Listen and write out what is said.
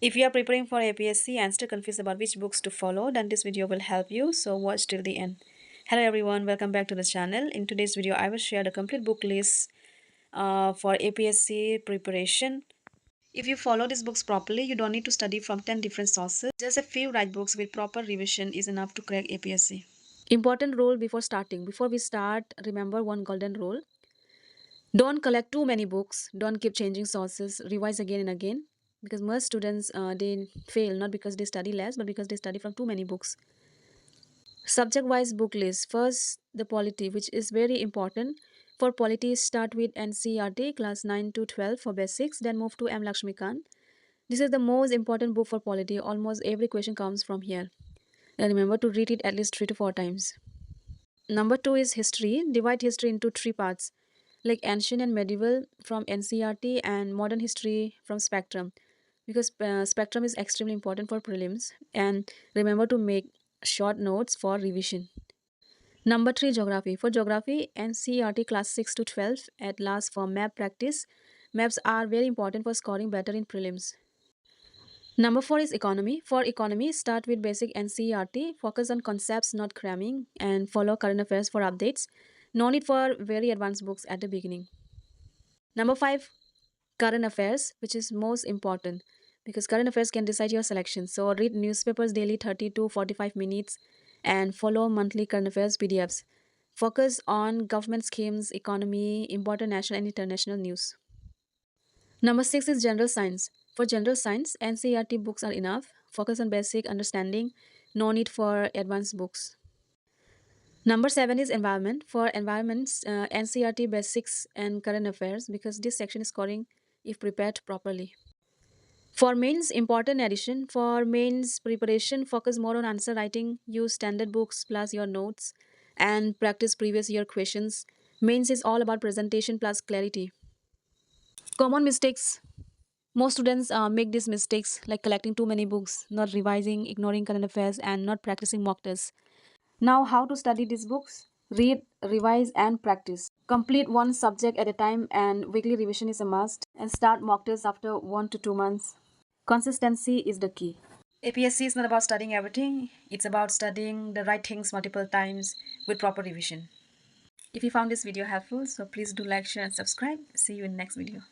If you are preparing for APSC and still confused about which books to follow, then this video will help you, so watch till the end. Hello everyone, welcome back to the channel. In today's video, I will share the complete book list for APSC preparation. If you follow these books properly, you don't need to study from 10 different sources. Just a few right books with proper revision is enough to crack APSC. Important rule before starting. Before we start, remember one golden rule. Don't collect too many books. Don't keep changing sources. Revise again and again. Because most students, they fail not because they study less, but because they study from too many books. Subject-wise book list. First, the polity, which is very important. For polity, start with NCERT class 9 to 12 for basics. Then move to M. Lakshmikant. This is the most important book for polity. Almost every question comes from here. And remember to read it at least 3 to 4 times. Number 2 is history. Divide history into 3 parts, like ancient and medieval from NCERT and modern history from Spectrum, because Spectrum is extremely important for prelims. And remember to make short notes for revision. Number 3, geography. For geography, NCERT class 6 to 12 at last for map practice. Maps are very important for scoring better in prelims. Number 4 is economy. For economy, start with basic NCERT, focus on concepts, not cramming, and follow current affairs for updates. No need for very advanced books at the beginning. Number 5, current affairs, which is most important because current affairs can decide your selection. So read newspapers daily 30 to 45 minutes and follow monthly current affairs PDFs. Focus on government schemes, economy, important national and international news. Number 6 is general science. For general science, NCERT books are enough. Focus on basic understanding. No need for advanced books. Number 7 is environment. For environments, NCERT basics and current affairs, because this section is scoring if prepared properly. For mains, important addition. For mains preparation, focus more on answer writing. Use standard books plus your notes and practice previous year questions. Mains is all about presentation plus clarity. Common mistakes. Most students make these mistakes, like collecting too many books, not revising, ignoring current affairs, and not practicing mock tests. Now, how to study these books? Read, revise, and practice. Complete one subject at a time, and weekly revision is a must. And start mock tests after 1 to 2 months. Consistency is the key. APSC is not about studying everything, it's about studying the right things multiple times with proper revision. If you found this video helpful, so please do like, share, and subscribe. See you in the next video.